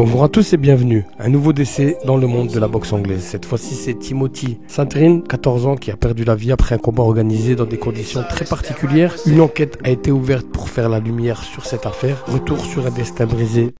Bonjour à tous et bienvenue. Un nouveau décès dans le monde de la boxe anglaise. Cette fois-ci, c'est Timothy Sadrin, 14 ans, qui a perdu la vie après un combat organisé dans des conditions très particulières. Une enquête a été ouverte pour faire la lumière sur cette affaire. Retour sur un destin brisé.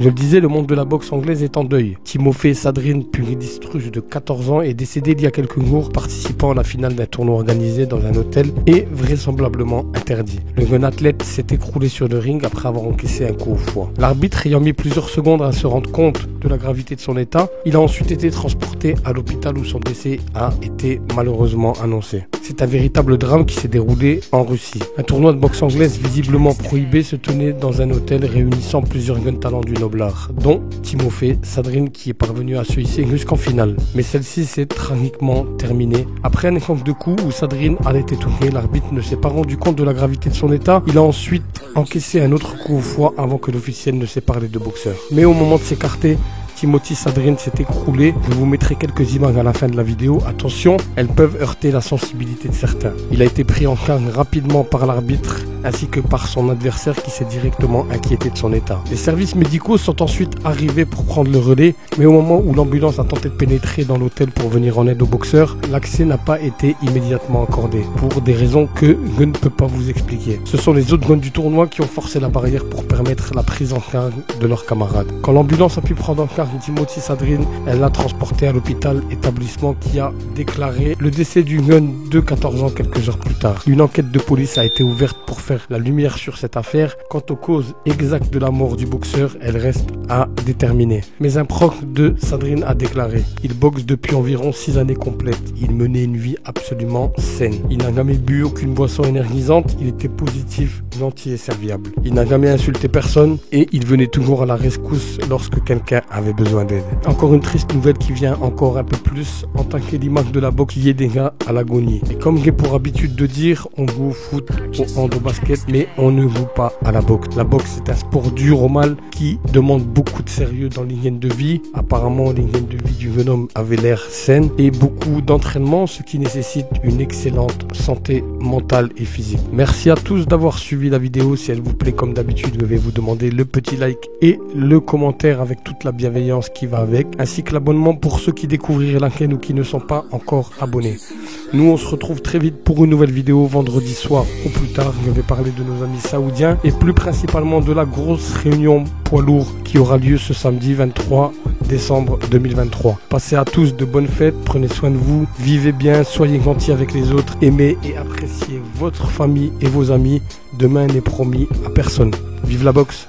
Je le disais, le monde de la boxe anglaise est en deuil. Timothy Sadrin, puridistruge de 14 ans, est décédé il y a quelques jours, participant à la finale d'un tournoi organisé dans un hôtel et vraisemblablement interdit. Le jeune athlète s'est écroulé sur le ring après avoir encaissé un coup au foie. L'arbitre ayant mis plusieurs secondes à se rendre compte de la gravité de son état, il a ensuite été transporté à l'hôpital où son décès a été malheureusement annoncé. C'est un véritable drame qui s'est déroulé en Russie. Un tournoi de boxe anglaise visiblement prohibé se tenait dans un hôtel réunissant plusieurs jeunes talents du noblard, dont Timothy Sadrin qui est parvenu à se hisser jusqu'en finale. Mais celle-ci s'est tragiquement terminée. Après un échange de coups où Sadrin a été tourné, l'arbitre ne s'est pas rendu compte de la gravité de son état. Il a ensuite encaissé un autre coup au foie avant que l'officiel ne sépare les deux boxeurs. Mais au moment de s'écarter, Timothy Sadrin s'est écroulé. Je vous mettrai quelques images à la fin de la vidéo. Attention, elles peuvent heurter la sensibilité de certains. Il a été pris en charge rapidement par l'arbitre ainsi que par son adversaire qui s'est directement inquiété de son état. Les services médicaux sont ensuite arrivés pour prendre le relais, mais au moment où l'ambulance a tenté de pénétrer dans l'hôtel pour venir en aide aux boxeurs, l'accès n'a pas été immédiatement accordé, pour des raisons que je ne peux pas vous expliquer. Ce sont les autres jeunes du tournoi qui ont forcé la barrière pour permettre la prise en charge de leurs camarades. Quand l'ambulance a pu prendre en charge Timothy Sadrin, elle l'a transporté à l'hôpital, établissement qui a déclaré le décès du jeune de 14 ans quelques heures plus tard. Une enquête de police a été ouverte pour faire la lumière sur cette affaire. Quant aux causes exactes de la mort du boxeur, elles restent à déterminer. Mais un proche de Sadrin a déclaré: il boxe depuis environ 6 années complètes. Il menait une vie absolument saine. Il n'a jamais bu aucune boisson énergisante. Il était positif, gentil et serviable. Il n'a jamais insulté personne et il venait toujours à la rescousse lorsque quelqu'un avait besoin d'aide. Encore une triste nouvelle qui vient encore un peu plus en tant que l'image de la boxe liée des gars à l'agonie. Et comme j'ai pour habitude de dire, on joue au foot, au hand, au basket, mais on ne joue pas à la boxe. La boxe, c'est un sport dur au mal qui demande beaucoup de sérieux dans l'hygiène de vie. Apparemment, l'hygiène de vie du jeune homme avait l'air saine et beaucoup d'entraînement, ce qui nécessite une excellente santé mentale et physique. Merci à tous d'avoir suivi la vidéo. Si elle vous plaît, comme d'habitude, je vais vous demander le petit like et le commentaire avec toute la bienveillance qui va avec, ainsi que l'abonnement pour ceux qui découvriraient la chaîne ou qui ne sont pas encore abonnés. Nous, on se retrouve très vite pour une nouvelle vidéo vendredi soir ou plus tard. Je vais parler de nos amis saoudiens et plus principalement de la grosse réunion poids lourd qui aura lieu ce samedi 23 décembre 2023. Passez à tous de bonnes fêtes, prenez soin de vous, vivez bien, soyez gentils avec les autres, aimez et appréciez votre famille et vos amis. Demain n'est promis à personne. Vive la boxe!